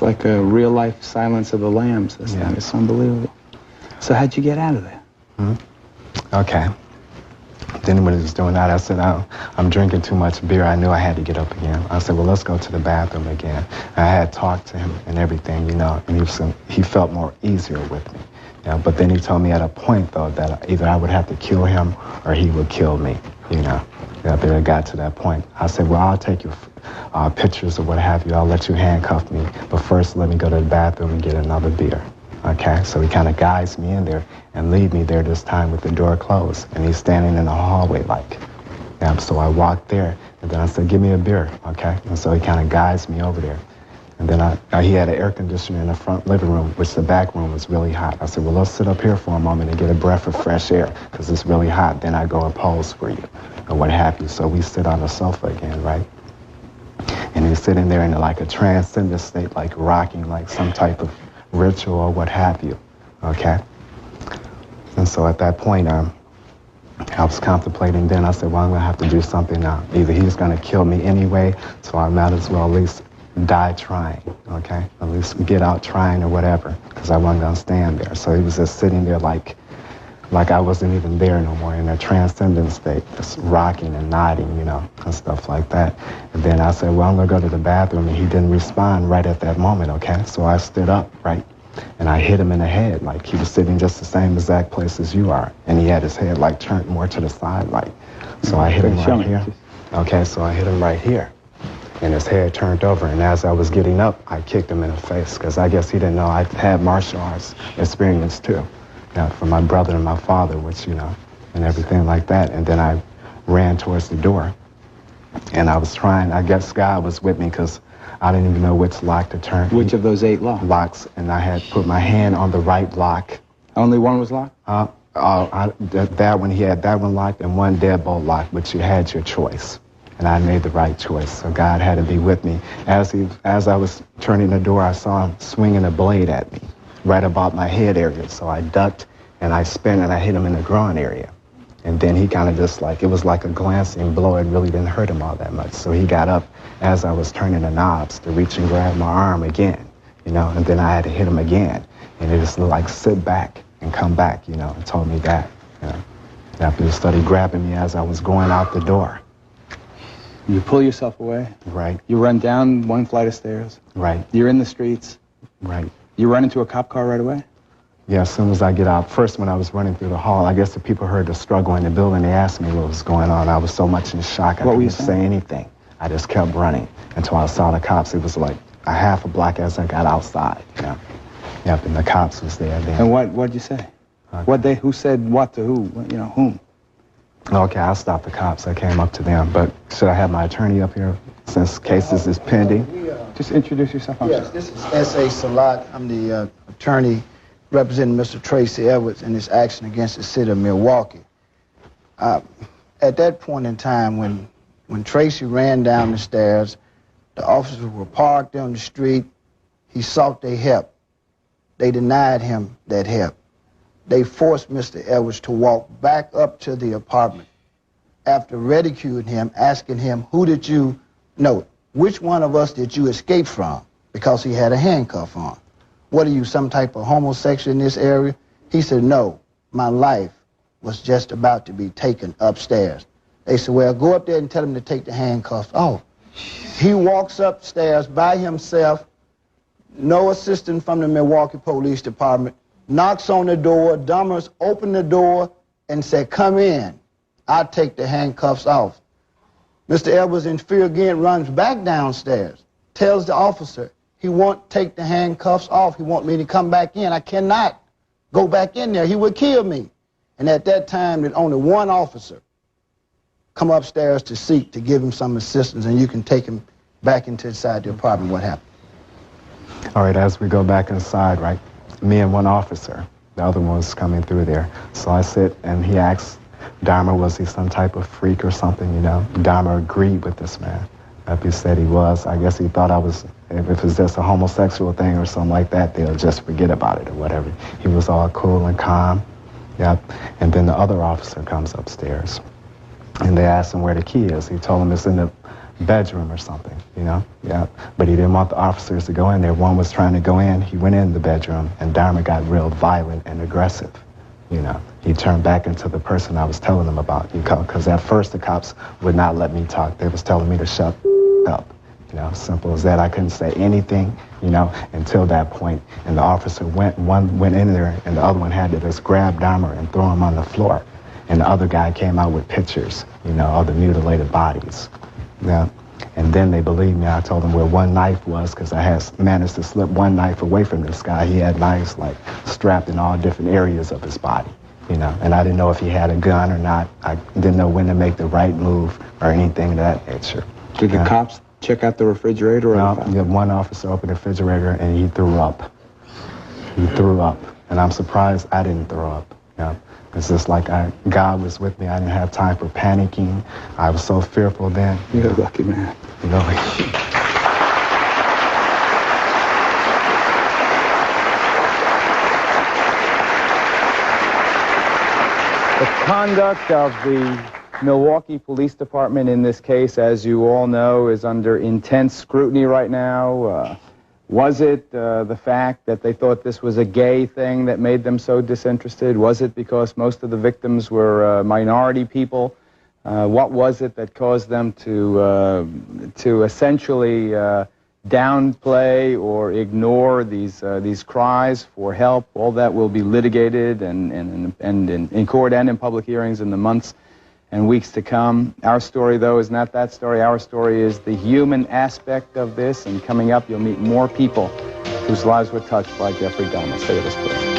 It's like a real-life Silence of the Lambs. This thing is unbelievable. So how'd you get out of there? Okay. Then when he was doing that, I said, I'm drinking too much beer. I knew I had to get up again. I said, well, let's go to the bathroom again. And I had talked to him and everything, you know, and he felt more easier with me. You know, but then he told me at a point, though, that either I would have to kill him or he would kill me, you know. Yeah, but it got to that point. I said, well, I'll take your pictures or what have you. I'll let you handcuff me. But first, let me go to the bathroom and get another beer. Okay, so he kind of guides me in there and leave me there this time with the door closed. And he's standing in the hallway like, yeah, so I walked there and then I said, give me a beer, okay? And so he kind of guides me over there. And then he had an air conditioner in the front living room, which the back room was really hot. I said, well, let's sit up here for a moment and get a breath of fresh air because it's really hot. Then I go and pose for you or what have you. So we sit on the sofa again, right? And he's sitting there in like a transcendent state, like rocking like some type of ritual or what have you, okay? And so at that point, I was contemplating then. I said, well, I'm gonna have to do something now. Either he's gonna kill me anyway, so I might as well at least die trying, okay? At least get out trying or whatever, because I wasn't gonna stand there. So he was just sitting there like I wasn't even there no more, in a transcendent state, just rocking and nodding, you know, and stuff like that. And then I said, well, I'm gonna go to the bathroom, and he didn't respond right at that moment, okay? So I stood up, right? And I hit him in the head, like he was sitting just the same exact place as you are. And he had his head like turned more to the side, like. So I hit him right here. Okay, so I hit him right here. And his head turned over, and as I was getting up, I kicked him in the face, because I guess he didn't know I had martial arts experience too. You know, from my brother and my father, which, you know, and everything like that. And then I ran towards the door. And I was trying, I guess God was with me because I didn't even know which lock to turn. Which of those 8 locks? Locks, and I had put my hand on the right lock. Only one was locked? That one, he had that one locked and one deadbolt lock, but you had your choice. And I made the right choice, so God had to be with me. As I was turning the door, I saw him swinging a blade at me, right about my head area. So I ducked and I spun and I hit him in the groin area. And then he kind of just like, it was like a glancing blow. It really didn't hurt him all that much. So he got up as I was turning the knobs to reach and grab my arm again, you know, and then I had to hit him again. And it just like, sit back and come back, you know, and told me that, you know. After he started grabbing me as I was going out the door. You pull yourself away. Right. You run down 1 flight of stairs. Right. You're in the streets. Right. You run into a cop car right away? Yeah, as soon as I get out. First, when I was running through the hall, I guess the people heard the struggle in the building. They asked me what was going on. I was so much in shock, I couldn't say anything. I just kept running until I saw the cops. It was like a half a block as I got outside. Yeah. Yep, and the cops was there then. And what'd you say? Who said what to who? You know, whom? Okay, I stopped the cops. I came up to them. But should I have my attorney up here since cases is pending? Just introduce yourself. Yes, this is S.A. Salat. I'm the attorney representing Mr. Tracy Edwards in this action against the city of Milwaukee. At that point in time, when Tracy ran down the stairs, the officers were parked on the street. He sought their help. They denied him that help. They forced Mr. Edwards to walk back up to the apartment after ridiculing him, asking him, which one of us did you escape from? Because he had a handcuff on. What are you, some type of homosexual in this area? He said, no, my life was just about to be taken upstairs. They said, well, go up there and tell him to take the handcuffs off. He walks upstairs by himself, no assistance from the Milwaukee Police Department, knocks on the door. Dahmer opened the door and said, come in. I'll take the handcuffs off. Mr. Edwards, in fear again, runs back downstairs, tells the officer he won't take the handcuffs off. He wants me to come back in. I cannot go back in there. He would kill me. And at that time, there's only one officer come upstairs to seek to give him some assistance, and you can take him back inside the apartment. What happened? All right, as we go back inside, right, me and one officer, the other one was coming through there. So I sit, and he asked Dahmer, was he some type of freak or something, you know? Dahmer agreed with this man. He said he was. I guess he thought I was, if it was just a homosexual thing or something like that, they'll just forget about it or whatever. He was all cool and calm. Yep. And then the other officer comes upstairs, and they asked him where the key is. He told them it's in the bedroom or something, you know? Yeah. But he didn't want the officers to go in there. One was trying to go in. He went in the bedroom, and Dahmer got real violent and aggressive, you know? He turned back into the person I was telling him about, because at first the cops would not let me talk. They was telling me to shut up, you know, simple as that. I couldn't say anything, you know, until that point. And the officer one went in there, and the other one had to just grab Dahmer and throw him on the floor. And the other guy came out with pictures, you know, of the mutilated bodies. Yeah. And then they believed me. I told them where one knife was, because I had managed to slip one knife away from this guy. He had knives like strapped in all different areas of his body, you know. And I didn't know if he had a gun or not. I didn't know when to make the right move or anything of that nature. Did the cops check out the refrigerator? No, one officer opened the refrigerator and he threw up. He threw up. And I'm surprised I didn't throw up, you know. It's just like God was with me. I didn't have time for panicking. I was so fearful then. You're a lucky man. You know, The conduct of the Milwaukee Police Department in this case, as you all know, is under intense scrutiny right now. Was it the fact that they thought this was a gay thing that made them so disinterested? Was it because most of the victims were minority people? What was it that caused them to essentially downplay or ignore these cries for help? All that will be litigated and in court and in public hearings in the months and weeks to come. Our story, though, is not that story. Our story is the human aspect of this, and coming up, you'll meet more people whose lives were touched by Jeffrey Dahmer. Stay with us, please.